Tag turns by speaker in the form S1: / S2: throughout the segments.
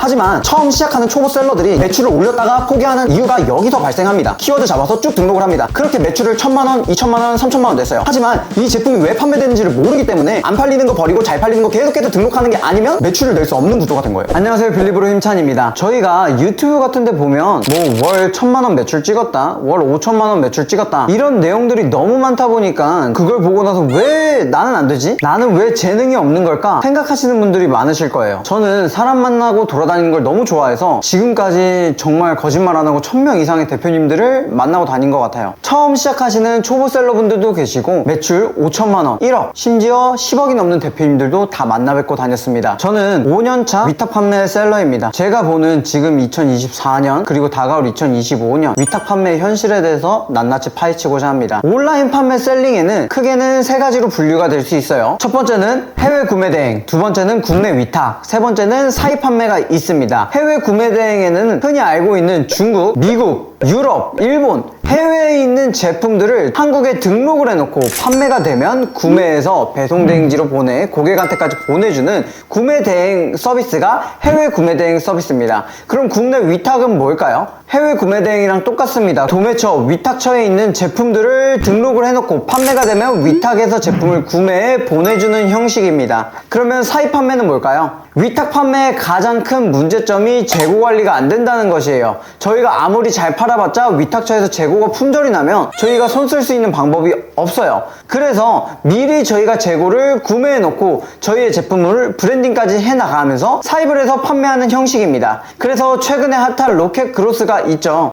S1: 하지만 처음 시작하는 초보 셀러들이 매출을 올렸다가 포기하는 이유가 여기서 발생합니다. 키워드 잡아서 쭉 등록을 합니다. 그렇게 매출을 1000만원, 2000만원, 3000만원 냈어요. 하지만 이 제품이 왜 판매되는지를 모르기 때문에 안 팔리는 거 버리고 잘 팔리는 거 계속해서 등록하는 게 아니면 매출을 낼 수 없는 구조가 된 거예요. 안녕하세요, 빌리브로 힘찬입니다. 저희가 유튜브 같은 데 보면 뭐 월 1000만원 매출 찍었다, 월 5천만원 매출 찍었다, 이런 내용들이 너무 많다 보니까 그걸 보고 나서 왜 나는 안 되지? 나는 왜 재능이 없는 걸까? 생각하시는 분들이 많으실 거예요. 저는 사람 만나고 돌아다니는 걸 너무 좋아해서 지금까지 정말 거짓말 안 하고 1000명 이상의 대표님들을 만나고 다닌 것 같아요. 처음 시작하시는 초보 셀러분들도 계시고 매출 5천만원, 1억, 심지어 10억이 넘는 대표님들도 다 만나 뵙고 다녔습니다. 저는 5년차 위탁 판매 셀러입니다. 제가 보는 지금 2024년 그리고 다가올 2025년 위탁 판매 현실에 대해서 낱낱이 파헤치고자 합니다. 온라인 판매 셀링에는 크게는 세 가지로 분류가 될 수 있어요. 첫 번째는 해외 구매 대행, 두 번째는 국내 위탁, 세 번째는 사입 판매가 있습니다. 해외 구매 대행에는 흔히 알고 있는 중국, 미국, 유럽, 일본, 해외에 있는 제품들을 한국에 등록을 해놓고 판매가 되면 구매해서 배송대행지로 보내 고객한테까지 보내주는 구매 대행 서비스가 해외 구매 대행 서비스입니다. 그럼 국내 위탁은 뭘까요? 해외 구매 대행이랑 똑같습니다. 도매처, 위탁처에 있는 제품들을 등록을 해놓고 판매가 되면 위탁에서 제품을 구매해 보내주는 형식입니다. 그러면 사입 판매는 뭘까요? 위탁 판매의 가장 큰 문제점이 재고 관리가 안 된다는 것이에요. 저희가 아무리 잘 팔아봤자 위탁처에서 재고가 품절이 나면 저희가 손 쓸 수 있는 방법이 없어요. 그래서 미리 저희가 재고를 구매해 놓고 저희의 제품을 브랜딩까지 해 나가면서 사입을 해서 판매하는 형식입니다. 그래서 최근에 핫한 로켓 그로스가 있죠.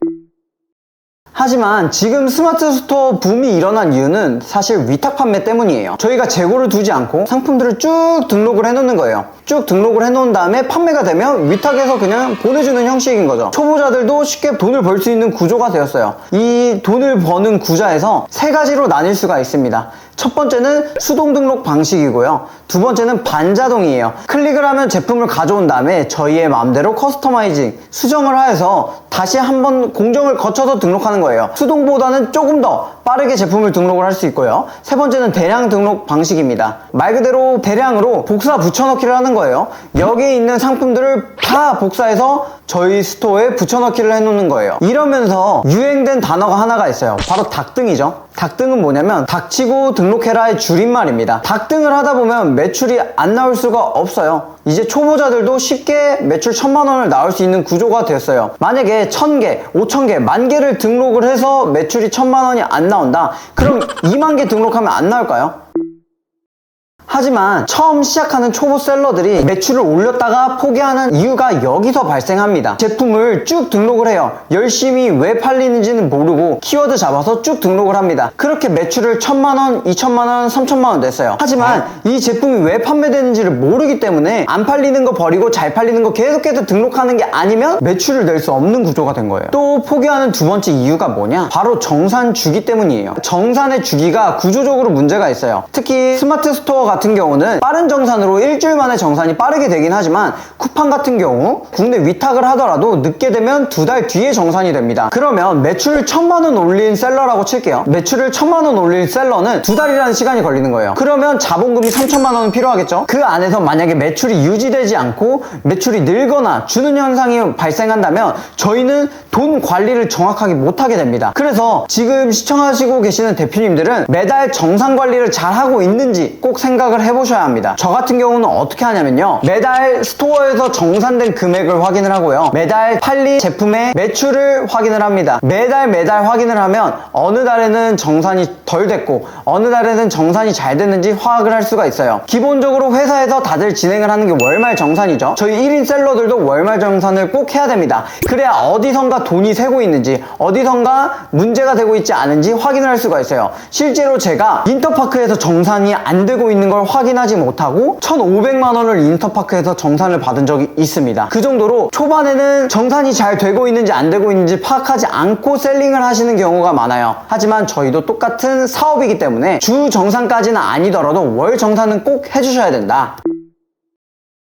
S1: 하지만 지금 스마트 스토어 붐이 일어난 이유는 사실 위탁 판매 때문이에요. 저희가 재고를 두지 않고 상품들을 쭉 등록을 해놓는 거예요. 쭉 등록을 해놓은 다음에 판매가 되면 위탁해서 그냥 보내주는 형식인 거죠. 초보자들도 쉽게 돈을 벌 수 있는 구조가 되었어요. 이 돈을 버는 구자에서 세 가지로 나뉠 수가 있습니다. 첫 번째는 수동 등록 방식이고요. 두 번째는 반자동이에요. 클릭을 하면 제품을 가져온 다음에 저희의 마음대로 커스터마이징, 수정을 해서 다시 한번 공정을 거쳐서 등록하는 거예요. 수동보다는 조금 더 빠르게 제품을 등록을 할 수 있고요. 세 번째는 대량 등록 방식입니다. 말 그대로 대량으로 복사 붙여넣기를 하는 거예요. 여기에 있는 상품들을 다 복사해서 저희 스토어에 붙여넣기를 해놓는 거예요. 이러면서 유행된 단어가 하나가 있어요. 바로 닭등이죠. 닭등은 뭐냐면 닥치고 등록해라의 줄임말입니다. 닭등을 하다 보면 매출이 안 나올 수가 없어요. 이제 초보자들도 쉽게 매출 1000만원을 나올 수 있는 구조가 됐어요. 만약에 1000개, 5000개, 10,000개를 등록을 해서 매출이 1000만원이 안 나온다. 그럼 2만 개 등록하면 안 나올까요? 하지만 처음 시작하는 초보 셀러들이 매출을 올렸다가 포기하는 이유가 여기서 발생합니다. 제품을 쭉 등록을 해요. 열심히 왜 팔리는지는 모르고 키워드 잡아서 쭉 등록을 합니다. 그렇게 매출을 1000만원, 2000만원, 3000만원 냈어요. 하지만 이 제품이 왜 판매되는지를 모르기 때문에 안 팔리는 거 버리고 잘 팔리는 거 계속해서 등록하는 게 아니면 매출을 낼 수 없는 구조가 된 거예요. 또 포기하는 두 번째 이유가 뭐냐? 바로 정산 주기 때문이에요. 정산의 주기가 구조적으로 문제가 있어요. 특히 스마트 스토어 같은 경우는 빠른 정산으로 일주일 만에 정산이 빠르게 되긴 하지만 쿠팡 같은 경우 국내 위탁을 하더라도 늦게 되면 2달 뒤에 정산이 됩니다. 그러면 매출을 1000만원 올린 셀러라고 칠게요. 매출을 1000만원 올린 셀러는 2달이라는 시간이 걸리는 거예요. 그러면 자본금이 3000만원은 필요하겠죠? 그 안에서 만약에 매출이 유지되지 않고 매출이 늘거나 주는 현상이 발생한다면 저희는 돈 관리를 정확하게 못하게 됩니다. 그래서 지금 시청하시고 계시는 대표님들은 매달 정산 관리를 잘 하고 있는지 꼭 생각을 해보셔야 합니다. 저 같은 경우는 어떻게 하냐면요, 매달 스토어에서 정산된 금액을 확인을 하고요, 매달 팔린 제품의 매출을 확인을 합니다. 매달 확인을 하면 어느 달에는 정산이 덜 됐고 어느 달에는 정산이 잘 됐는지 파악을 할 수가 있어요. 기본적으로 회사에서 다들 진행을 하는 게 월말 정산이죠. 저희 1인 셀러들도 월말 정산을 꼭 해야 됩니다. 그래야 어디선가 돈이 새고 있는지 어디선가 문제가 되고 있지 않은지 확인을 할 수가 있어요. 실제로 제가 인터파크에서 정산이 안 되고 있는 걸 확인하지 못하고 1500만원을 인터파크에서 정산을 받은 적이 있습니다. 그 정도로 초반에는 정산이 잘 되고 있는지 안 되고 있는지 파악하지 않고 셀링을 하시는 경우가 많아요. 하지만 저희도 똑같은 사업이기 때문에 주 정산까지는 아니더라도 월 정산은 꼭 해주셔야 된다.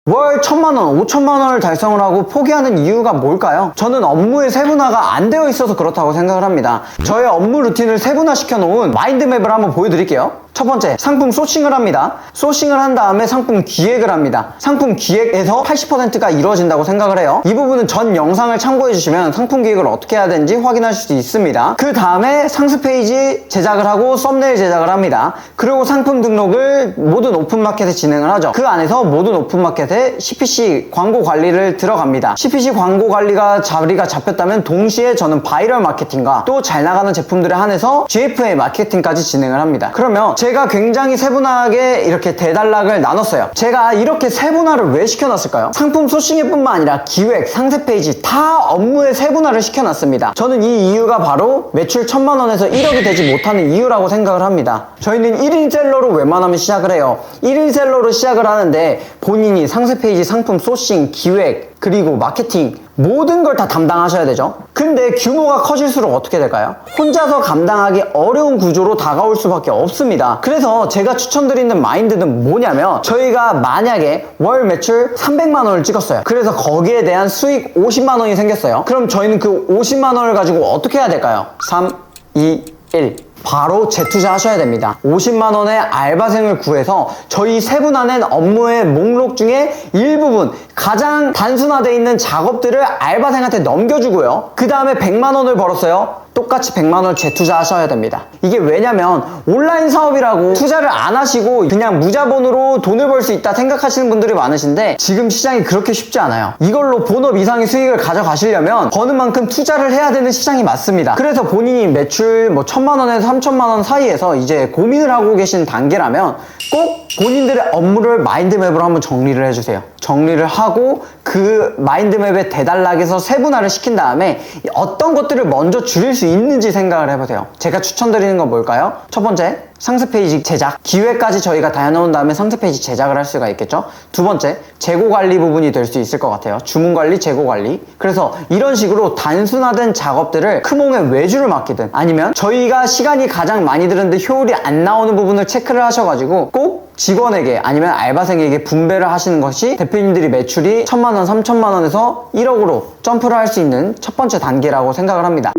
S1: 월 1000만원, 5000만원을 달성을 하고 포기하는 이유가 뭘까요? 저는 업무의 세분화가 안 되어 있어서 그렇다고 생각을 합니다. 저의 업무 루틴을 세분화 시켜놓은 마인드맵을 한번 보여드릴게요. 첫 번째, 상품 소싱을 합니다. 소싱을 한 다음에 상품 기획을 합니다. 상품 기획에서 80%가 이루어진다고 생각을 해요. 이 부분은 전 영상을 참고해 주시면 상품 기획을 어떻게 해야 되는지 확인하실 수 있습니다. 그 다음에 상세 페이지 제작을 하고 썸네일 제작을 합니다. 그리고 상품 등록을 모든 오픈마켓에 진행을 하죠. 그 안에서 모든 오픈마켓에 CPC 광고 관리를 들어갑니다. CPC 광고 관리가 자리가 잡혔다면 동시에 저는 바이럴 마케팅과 또 잘 나가는 제품들에 한해서 GFA 마케팅까지 진행을 합니다. 그러면 제가 굉장히 세분화하게 이렇게 대단락을 나눴어요. 제가 이렇게 세분화를 왜 시켜놨을까요? 상품 소싱에 뿐만 아니라 기획, 상세 페이지 다 업무에 세분화를 시켜놨습니다. 저는 이 이유가 바로 매출 1000만 원에서 1억이 되지 못하는 이유라고 생각을 합니다. 저희는 1인 셀러로 웬만하면 시작을 해요. 1인 셀러로 시작을 하는데 본인이 상세 페이지, 상품 소싱, 기획, 그리고 마케팅 모든 걸 다 담당하셔야 되죠. 근데 규모가 커질수록 어떻게 될까요? 혼자서 감당하기 어려운 구조로 다가올 수밖에 없습니다. 그래서 제가 추천드리는 마인드는 뭐냐면, 저희가 만약에 월 매출 300만 원을 찍었어요. 그래서 거기에 대한 수익 50만 원이 생겼어요. 그럼 저희는 그 50만 원을 가지고 어떻게 해야 될까요? 3, 2, 1 바로 재투자하셔야 됩니다. 50만 원의 알바생을 구해서 저희 세분화된 업무의 목록 중에 일부분, 가장 단순화되어 있는 작업들을 알바생한테 넘겨주고요. 그 다음에 100만 원을 벌었어요. 똑같이 100만 원을 재투자하셔야 됩니다. 이게 왜냐면 온라인 사업이라고 투자를 안 하시고 그냥 무자본으로 돈을 벌 수 있다 생각하시는 분들이 많으신데, 지금 시장이 그렇게 쉽지 않아요. 이걸로 본업 이상의 수익을 가져가시려면 버는 만큼 투자를 해야 되는 시장이 맞습니다. 그래서 본인이 매출 1000만 원에서 3000만 원 사이에서 이제 고민을 하고 계신 단계라면 꼭 본인들의 업무를 마인드맵으로 한번 정리를 해주세요. 정리를 하고 그 마인드맵의 대단락에서 세분화를 시킨 다음에 어떤 것들을 먼저 줄일 수 있는지 생각을 해보세요. 제가 추천드리는 건 뭘까요? 첫 번째, 상세 페이지 제작, 기획까지 저희가 다 해놓은 다음에 상세 페이지 제작을 할 수가 있겠죠. 두 번째, 재고 관리 부분이 될 수 있을 것 같아요. 주문 관리, 재고 관리. 그래서 이런 식으로 단순화된 작업들을 크몽의 외주를 맡기든, 아니면 저희가 시간이 가장 많이 드는데 효율이 안 나오는 부분을 체크를 하셔가지고 꼭 직원에게 아니면 알바생에게 분배를 하시는 것이 대표님들이 매출이 1000만 원, 3000만 원에서 1억으로 점프를 할 수 있는 첫 번째 단계라고 생각을 합니다.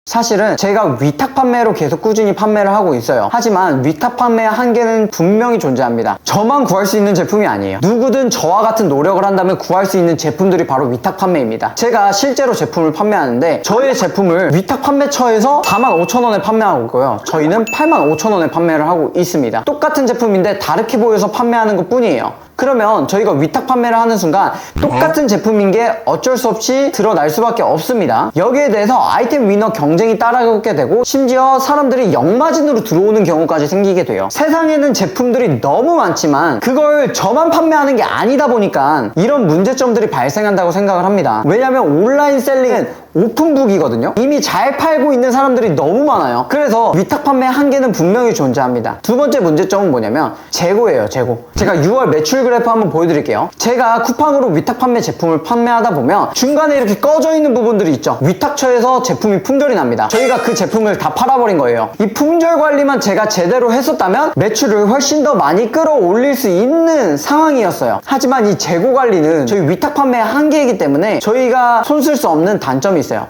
S1: 사실은 제가 위탁 판매로 계속 꾸준히 판매를 하고 있어요. 하지만 위탁 판매의 한계는 분명히 존재합니다. 저만 구할 수 있는 제품이 아니에요. 누구든 저와 같은 노력을 한다면 구할 수 있는 제품들이 바로 위탁 판매입니다. 제가 실제로 제품을 판매하는데 저의 제품을 위탁 판매처에서 45,000원에 판매하고 있고요. 저희는 85,000원에 판매를 하고 있습니다. 똑같은 제품인데 다르게 보여서 판매하는 것 뿐이에요. 그러면 저희가 위탁 판매를 하는 순간 똑같은 제품인 게 어쩔 수 없이 드러날 수밖에 없습니다. 여기에 대해서 아이템 위너 경쟁이 따라오게 되고, 심지어 사람들이 역마진으로 들어오는 경우까지 생기게 돼요. 세상에는 제품들이 너무 많지만 그걸 저만 판매하는 게 아니다 보니까 이런 문제점들이 발생한다고 생각을 합니다. 왜냐면 온라인 셀링은 오픈북이거든요. 이미 잘 팔고 있는 사람들이 너무 많아요. 그래서 위탁 판매 한계는 분명히 존재합니다. 두 번째 문제점은 뭐냐면 재고예요. 재고. 제가 6월 매출 그래프 한번 보여드릴게요. 제가 쿠팡으로 위탁 판매 제품을 판매하다 보면 중간에 이렇게 꺼져 있는 부분들이 있죠. 위탁처에서 제품이 품절이 납니다. 저희가 그 제품을 다 팔아버린 거예요. 이 품절 관리만 제가 제대로 했었다면 매출을 훨씬 더 많이 끌어올릴 수 있는 상황이었어요. 하지만 이 재고 관리는 저희 위탁 판매의 한계이기 때문에 저희가 손쓸 수 없는 단점이 있어요.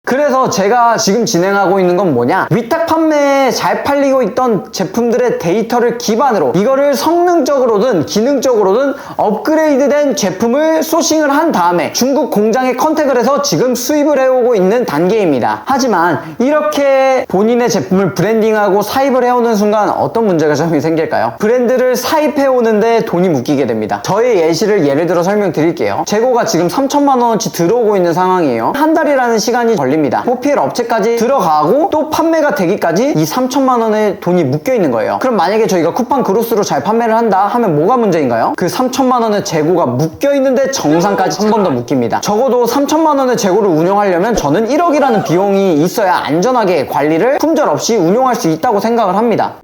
S1: 그래서 제가 지금 진행하고 있는 건 뭐냐, 위탁 판매에 잘 팔리고 있던 제품들의 데이터를 기반으로 이거를 성능적으로든 기능적으로든 업그레이드된 제품을 소싱을 한 다음에 중국 공장에 컨택을 해서 지금 수입을 해오고 있는 단계입니다. 하지만 이렇게 본인의 제품을 브랜딩하고 사입을 해오는 순간 어떤 문제가 좀 생길까요? 브랜드를 사입해오는데 돈이 묶이게 됩니다. 저의 예시를 예를 들어 설명드릴게요. 재고가 지금 3천만 원어치 들어오고 있는 상황이에요. 한 달이라는 시간이 걸립니다. PL 업체까지 들어가고 또 판매가 되기까지 이 3천만 원의 돈이 묶여 있는 거예요. 그럼 만약에 저희가 쿠팡 그로스로 잘 판매를 한다 하면 뭐가 문제인가요? 그 3천만 원의 재고가 묶여 있는데 정상까지 한 번 더 묶입니다. 적어도 3천만 원의 재고를 운영하려면 저는 1억이라는 비용이 있어야 안전하게 관리를 품절 없이 운영할 수 있다고 생각을 합니다.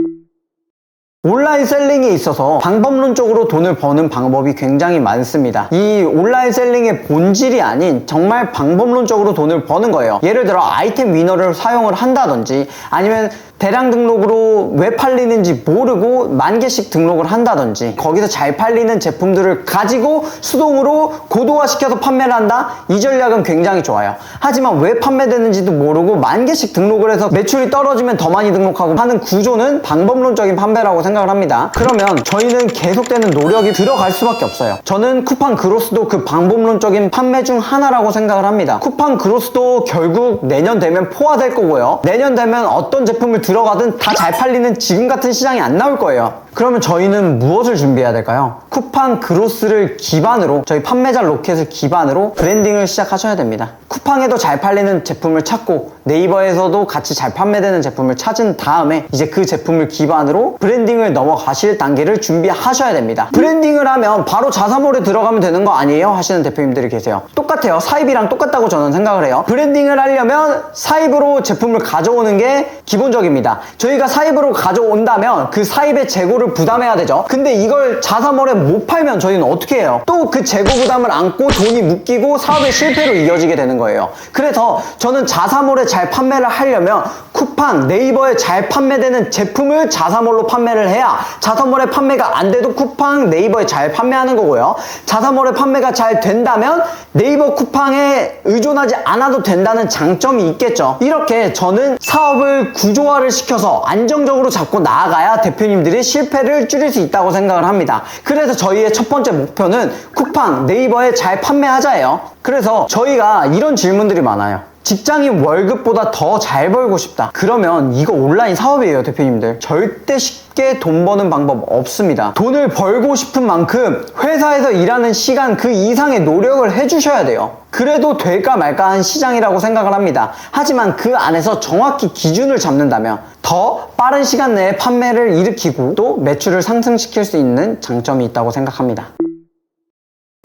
S1: 온라인 셀링에 있어서 방법론적으로 돈을 버는 방법이 굉장히 많습니다. 이 온라인 셀링의 본질이 아닌 정말 방법론적으로 돈을 버는 거예요. 예를 들어 아이템 위너를 사용을 한다든지, 아니면 대량 등록으로 왜 팔리는지 모르고 10,000개씩 등록을 한다든지 거기서 잘 팔리는 제품들을 가지고 수동으로 고도화시켜서 판매를 한다? 이 전략은 굉장히 좋아요. 하지만 왜 판매되는지도 모르고 10,000개씩 등록을 해서 매출이 떨어지면 더 많이 등록하고 하는 구조는 방법론적인 판매라고 생각을 합니다. 그러면 저희는 계속되는 노력이 들어갈 수밖에 없어요. 저는 쿠팡 그로스도 그 방법론적인 판매 중 하나라고 생각을 합니다. 쿠팡 그로스도 결국 내년 되면 포화될 거고요. 내년 되면 어떤 제품을 들어가든 다 잘 팔리는 지금 같은 시장이 안 나올 거예요. 그러면 저희는 무엇을 준비해야 될까요? 쿠팡 그로스를 기반으로, 저희 판매자 로켓을 기반으로 브랜딩을 시작하셔야 됩니다. 쿠팡에도 잘 팔리는 제품을 찾고 네이버에서도 같이 잘 판매되는 제품을 찾은 다음에 이제 그 제품을 기반으로 브랜딩을 넘어가실 단계를 준비하셔야 됩니다. 브랜딩을 하면 바로 자사몰에 들어가면 되는 거 아니에요? 하시는 대표님들이 계세요. 똑같아요. 사입이랑 똑같다고 저는 생각을 해요. 브랜딩을 하려면 사입으로 제품을 가져오는 게 기본적입니다. 저희가 사입으로 가져온다면 그 사입의 재고를 부담해야 되죠. 근데 이걸 자사몰에 못 팔면 저희는 어떻게 해요? 또 그 재고 부담을 안고 돈이 묶이고 사업의 실패로 이어지게 되는 거예요. 그래서 저는 자사몰에 잘 판매를 하려면 쿠팡, 네이버에 잘 판매되는 제품을 자사몰로 판매를 해야 자사몰에 판매가 안 돼도 쿠팡, 네이버에 잘 판매하는 거고요. 자사몰에 판매가 잘 된다면 네이버, 쿠팡에 의존하지 않아도 된다는 장점이 있겠죠. 이렇게 저는 사업을 구조화를 시켜서 안정적으로 잡고 나아가야 대표님들이 실패를 줄일 수 있다고 생각을 합니다. 그래서 저희의 첫 번째 목표는 쿠팡, 네이버에 잘 판매하자예요. 그래서 저희가 이런 질문들이 많아요. 직장인 월급보다 더 잘 벌고 싶다. 그러면 이거 온라인 사업이에요, 대표님들. 절대 쉽게 돈 버는 방법 없습니다. 돈을 벌고 싶은 만큼 회사에서 일하는 시간 그 이상의 노력을 해주셔야 돼요. 그래도 될까 말까 한 시장이라고 생각을 합니다. 하지만 그 안에서 정확히 기준을 잡는다면 더 빠른 시간 내에 판매를 일으키고 또 매출을 상승시킬 수 있는 장점이 있다고 생각합니다.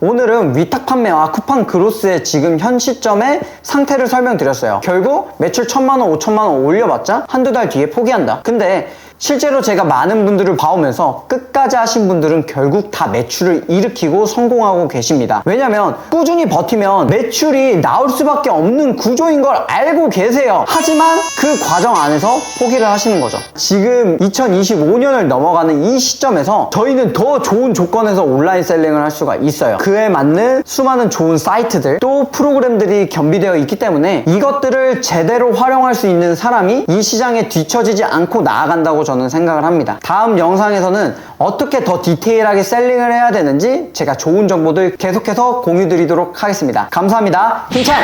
S1: 오늘은 위탁 판매와 쿠팡 그로스의 지금 현 시점의 상태를 설명드렸어요. 결국 매출 1,000만원, 5,000만원 올려봤자 한두 달 뒤에 포기한다. 근데 실제로 제가 많은 분들을 봐오면서 끝까지 하신 분들은 결국 다 매출을 일으키고 성공하고 계십니다. 왜냐면 꾸준히 버티면 매출이 나올 수밖에 없는 구조인 걸 알고 계세요. 하지만 그 과정 안에서 포기를 하시는 거죠. 지금 2025년을 넘어가는 이 시점에서 저희는 더 좋은 조건에서 온라인 셀링을 할 수가 있어요. 그에 맞는 수많은 좋은 사이트들 또 프로그램들이 겸비되어 있기 때문에 이것들을 제대로 활용할 수 있는 사람이 이 시장에 뒤처지지 않고 나아간다고 저는 생각을 합니다. 다음 영상에서는 어떻게 더 디테일하게 셀링을 해야 되는지 제가 좋은 정보들 계속해서 공유 드리도록 하겠습니다. 감사합니다. 힘찬!